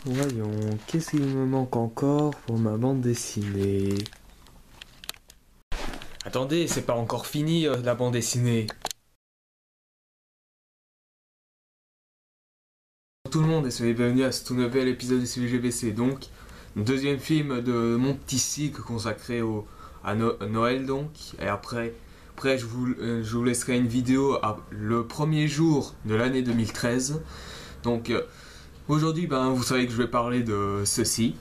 Voyons, qu'est-ce qu'il me manque encore pour ma bande dessinée? Attendez, c'est pas encore fini la bande dessinée. Bonjour tout le monde et soyez bienvenus à ce tout nouvel épisode de CVGBC. Donc, le deuxième film de mon petit cycle consacré à Noël donc. Et après je vous laisserai une vidéo le premier jour de l'année 2013. Donc, aujourd'hui, vous savez que je vais parler de ceci.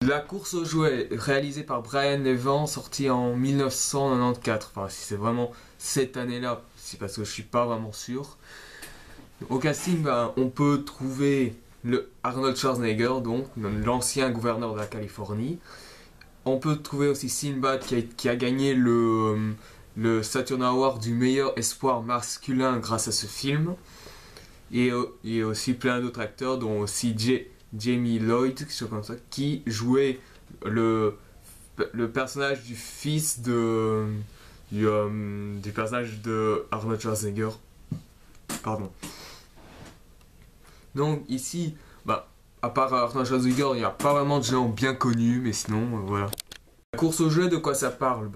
La course aux jouets, réalisée par Brian Evans, sortie en 1994. Enfin, si c'est vraiment cette année-là, c'est parce que je suis pas vraiment sûr. Au casting, on peut trouver Arnold Schwarzenegger, donc l'ancien gouverneur de la Californie. On peut trouver aussi Sinbad qui a gagné le Saturn Award du meilleur espoir masculin grâce à ce film. Et aussi plein d'autres acteurs, dont aussi Jamie Lloyd, quelque chose comme ça, qui jouait le personnage du fils du personnage de Arnold Schwarzenegger. Pardon. Donc ici, à part Arnold Schwarzenegger, il n'y a pas vraiment de gens bien connus, mais sinon, voilà. La course au jeu, de quoi ça parle?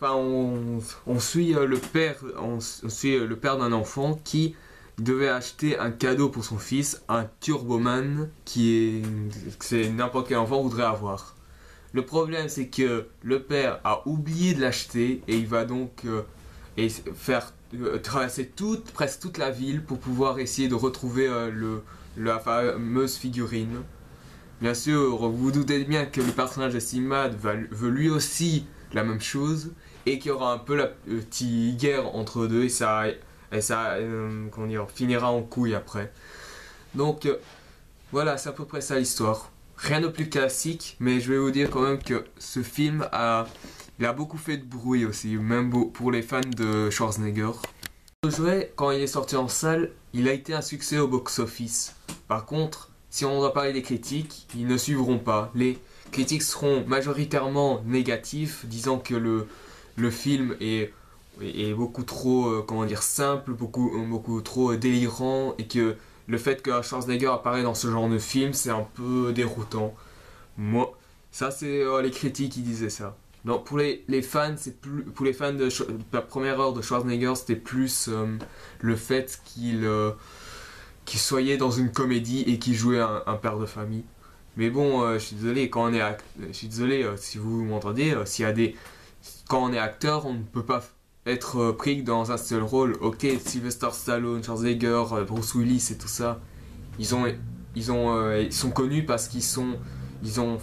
On suit le père d'un enfant qui devait acheter un cadeau pour son fils, un Turboman, c'est n'importe quel enfant voudrait avoir. Le problème, c'est que le père a oublié de l'acheter et il va donc traverser presque toute la ville pour pouvoir essayer de retrouver la fameuse figurine. Bien sûr, vous vous doutez bien que le personnage de Sinbad veut lui aussi la même chose et qu'il y aura un peu la petite guerre entre deux et ça finira en couille après. Donc voilà, c'est à peu près ça l'histoire. Rien de plus classique, mais je vais vous dire quand même que ce film il a beaucoup fait de bruit aussi, même pour les fans de Schwarzenegger. Le jouet, quand il est sorti en salle, il a été un succès au box-office. Par contre, si on doit parler des critiques, ils ne suivront pas. Les critiques seront majoritairement négatifs, disant que le film est beaucoup trop simple, beaucoup trop délirant, et que le fait que Schwarzenegger apparaît dans ce genre de film, c'est un peu déroutant. Moi, ça c'est les critiques qui disaient ça. Donc pour les fans, pour les fans de la première heure de Schwarzenegger, c'était plus le fait qu'il soyait dans une comédie et qu'il jouait un père de famille. Mais bon, je suis désolé, je suis désolé si vous m'entendez, quand on est acteur, on ne peut pas être pris dans un seul rôle. Ok, Sylvester Stallone, Schwarzenegger, Bruce Willis et tout ça, ils sont connus parce qu'ils ont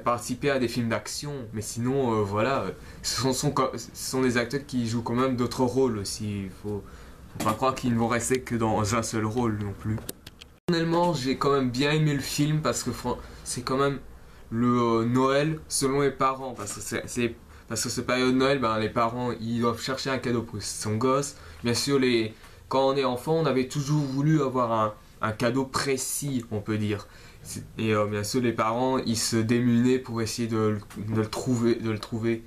participé à des films d'action, mais sinon voilà, ce sont des acteurs qui jouent quand même d'autres rôles aussi. Faut pas croire qu'ils ne vont rester que dans un seul rôle non plus. Personnellement, j'ai quand même bien aimé le film parce que c'est quand même le Noël selon les parents, parce que cette période de Noël, les parents ils doivent chercher un cadeau pour son gosse. Bien sûr, quand on est enfant, on avait toujours voulu avoir un cadeau précis, on peut dire. Et bien sûr, les parents ils se démenaient pour essayer de le trouver.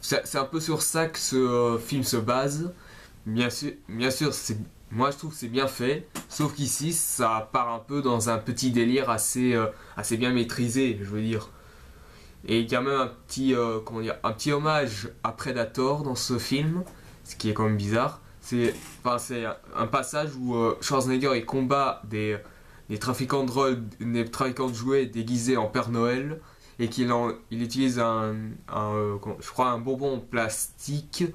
C'est un peu sur ça que ce film se base. Bien sûr, moi je trouve que c'est bien fait, sauf qu'ici ça part un peu dans un petit délire assez bien maîtrisé, je veux dire. Et il y a même un petit hommage à Predator dans ce film, ce qui est quand même bizarre. C'est un passage où Schwarzenegger il combat des trafiquants de drogue, des trafiquants de jouets déguisés en Père Noël, et il utilise je crois un bonbon plastique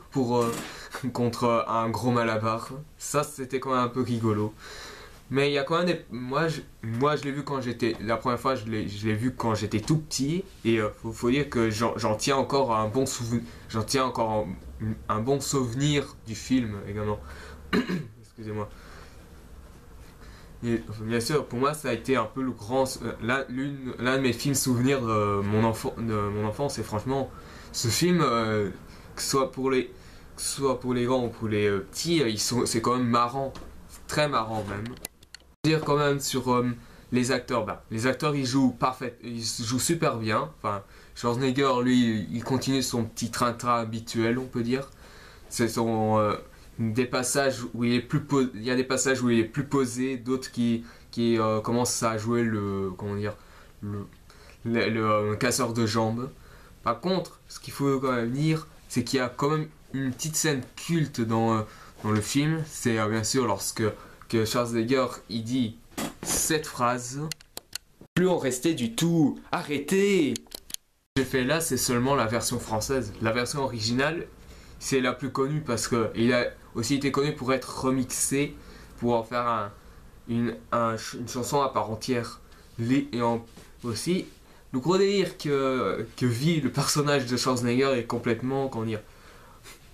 contre un gros malabar. Ça c'était quand même un peu rigolo. Mais il y a quand même moi je l'ai vu la première fois je l'ai vu quand j'étais tout petit, et faut dire que j'en tiens encore un bon souvenir. J'en tiens encore un bon souvenir du film également. Excusez-moi. Et bien sûr, pour moi, ça a été un peu l'un de mes films souvenirs de mon enfance. Et franchement, ce film, que ce soit pour les grands ou pour les petits, c'est quand même marrant, très marrant même. Je veux dire quand même sur les acteurs. Les acteurs, ils jouent super bien. Enfin, Schwarzenegger, lui, il continue son petit train-train habituel, on peut dire. des passages où il est il y a des passages où il est plus posé, d'autres qui commencent à jouer le, comment dire, le, casseur de jambes. Par contre, ce qu'il faut quand même dire, c'est qu'il y a quand même une petite scène culte dans le film. C'est bien sûr lorsque que Schwarzenegger il dit cette phrase. Plus en rester du tout, arrêtez! Ce que j'ai fait là, c'est seulement la version française. La version originale, c'est la plus connue parce qu'il a aussi été connu pour être remixé, pour en faire une chanson à part entière. Aussi, le gros délire que vit le personnage de Schwarzenegger est complètement, comment dire,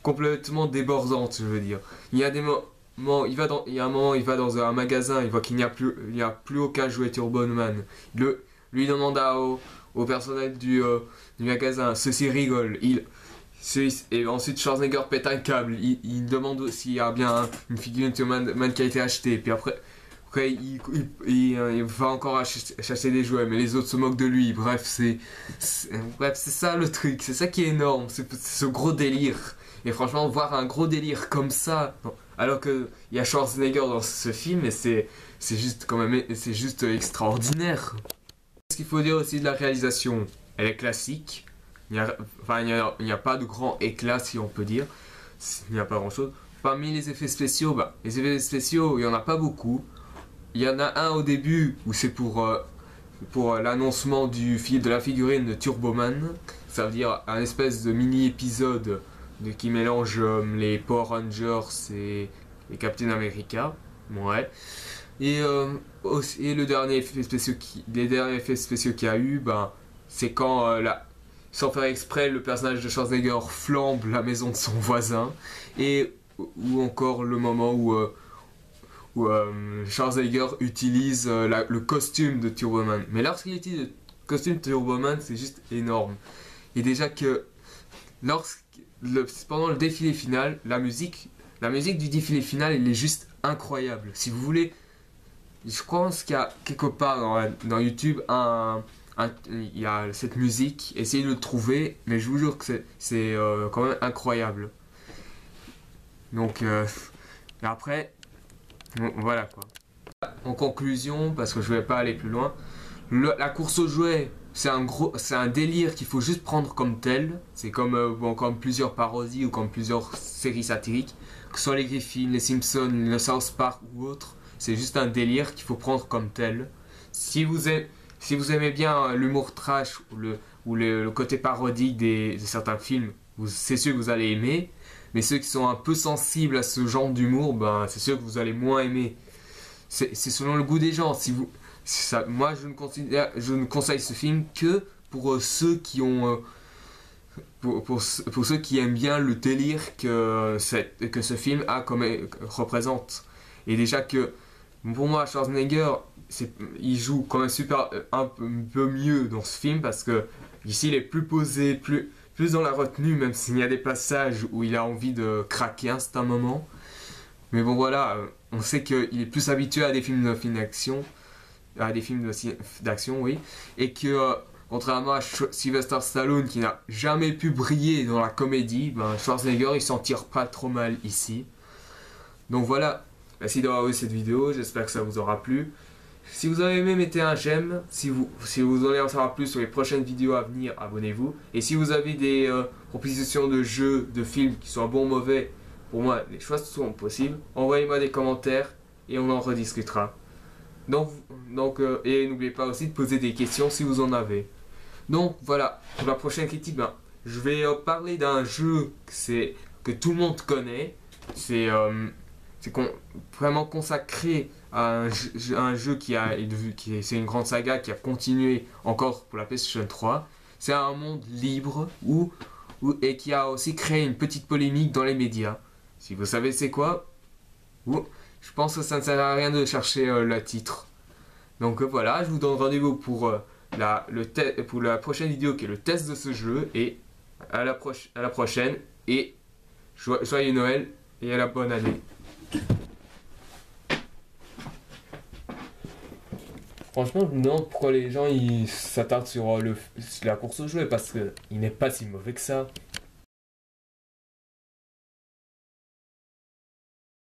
complètement débordante, je veux dire. Il y a des moments, il y a un moment, il va dans un magasin, il voit qu'il n'y a plus aucun jouet Turbo Man. Lui demande au personnel du magasin, ceci rigole. Et ensuite Schwarzenegger pète un câble, il demande s'il y a bien une figurine Turbo Man qui a été achetée. Puis après il va encore acheter des jouets, mais les autres se moquent de lui. Bref, c'est ça le truc, c'est ça qui est énorme, c'est ce gros délire. Et franchement, voir un gros délire comme ça, alors qu'il y a Schwarzenegger dans ce film, et c'est juste quand même, c'est juste extraordinaire. Ce qu'il faut dire aussi de la réalisation, elle est classique. Il n'y a pas de grand éclat, si on peut dire. Il n'y a pas grand chose. Parmi les effets spéciaux, les effets spéciaux, il n'y en a pas beaucoup. Il y en a un au début où c'est pour l'annoncement de la figurine de Turboman. Ça veut dire un espèce de mini-épisode qui mélange les Power Rangers et les Captain America. Ouais. Et le dernier effet spéciaux les derniers effets spéciaux qu'il y a eu, c'est quand sans faire exprès, le personnage de Schwarzenegger flambe la maison de son voisin. Ou encore le moment où Schwarzenegger utilise le costume de Turboman. Mais lorsqu'il utilise le costume de Turboman, c'est juste énorme. Et déjà que pendant le défilé final, la musique du défilé final, elle est juste incroyable. Si vous voulez, je pense qu'il y a quelque part dans YouTube il y a cette musique. Essayez de le trouver, mais je vous jure que c'est quand même incroyable. Donc après, voilà quoi. En conclusion, parce que je vais pas aller plus loin, la course aux jouets, c'est un délire qu'il faut juste prendre comme tel. C'est comme plusieurs parodies ou comme plusieurs séries satiriques, que ce soit les Griffins, les Simpsons, le South Park ou autres. C'est juste un délire qu'il faut prendre comme tel. Si vous aimez bien l'humour trash ou le côté parodique de certains films, c'est sûr que vous allez aimer. Mais ceux qui sont un peu sensibles à ce genre d'humour, c'est sûr que vous allez moins aimer. C'est selon le goût des gens. Moi, je ne conseille ce film que pour ceux qui ont, pour ceux qui aiment bien le délire que ce film représente. Et déjà que, pour moi, Schwarzenegger, il joue quand même un peu mieux dans ce film parce que ici, il est plus posé, plus dans la retenue, même s'il y a des passages où il a envie de craquer un certain moment. Mais bon voilà, on sait qu'il est plus habitué à des films d'action, oui, et que contrairement à Sylvester Stallone qui n'a jamais pu briller dans la comédie, Schwarzenegger il s'en tire pas trop mal ici. Donc voilà, merci d'avoir vu cette vidéo, j'espère que ça vous aura plu. Si vous avez aimé, mettez un j'aime. Si vous voulez en savoir plus sur les prochaines vidéos à venir, abonnez-vous. Et si vous avez des propositions de jeux, de films qui soient bons ou mauvais, pour moi, les choix sont possibles. Envoyez-moi des commentaires et on en rediscutera. Et n'oubliez pas aussi de poser des questions si vous en avez. Donc voilà, pour la prochaine critique, je vais parler d'un jeu que tout le monde connaît. C'est vraiment consacré à un jeu c'est une grande saga qui a continué encore pour la PlayStation 3. C'est un monde libre et qui a aussi créé une petite polémique dans les médias. Si vous savez c'est quoi, je pense que ça ne sert à rien de chercher le titre. Donc voilà, je vous donne rendez-vous pour la prochaine vidéo qui est le test de ce jeu. Et à la prochaine. Et joyeux Noël et à la bonne année. Franchement, je me demande pourquoi les gens s'attardent sur la course aux jouets parce qu'il n'est pas si mauvais que ça.